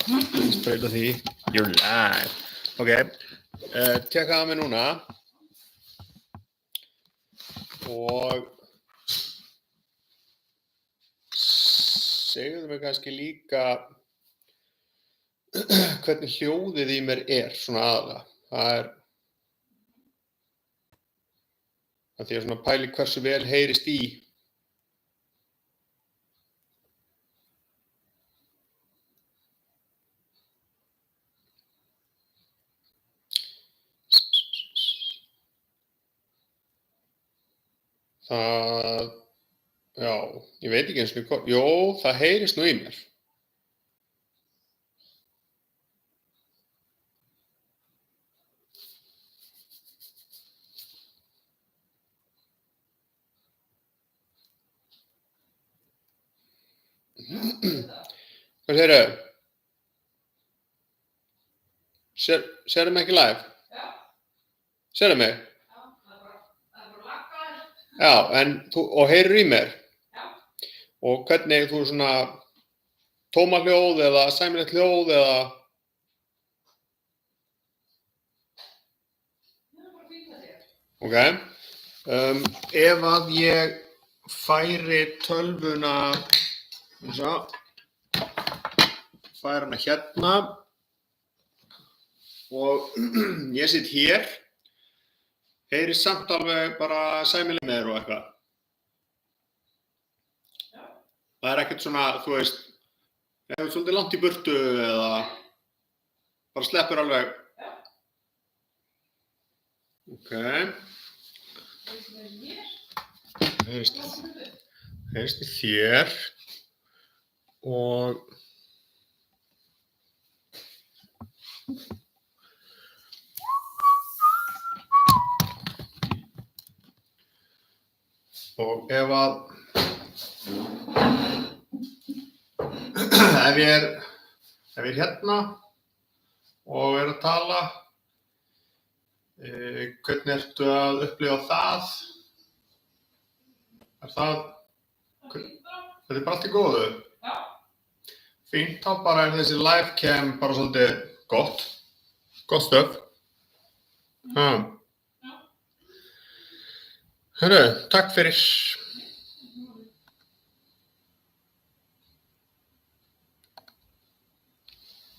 Sprauta því. You're live. Ok, tjekka það mig núna. Og segðu mig kannski líka hvernig hljóðið í mér svona aðalega. Það er að því að svona pæli hversu vel heyrist í. Það, já, ég veit ekki eins og hvað, jó, það heyrist nú í mér. Hvað segirðu? Sérðu mig ekki live? Já. Sérðu mig? Já, það er bara laggaður. Já, en og heyrir í mér? Já. Og hvernig þú svona tómahljóð eða sæmilegt hljóð eða? Það er bara fínt að segja. Ok. Ef að ég færi tölvuna, færi hana hérna og ég sitt hér, heyrist samt alveg bara sæmilega með þér og eitthvað. Já. Það er ekkert svona, þú veist, ef þú ert svolítið langt í burtu eða bara sleppur alveg. Já. Ok. Heyrist í þér og ef að ef ég er hérna og er að tala, hvernig ertu að upplifa það? Þetta er bara allt í góðu? Já. Fínt, þá bara er þessi live cam bara svolítið gott stöf. Já. Hörru, takk fyrir.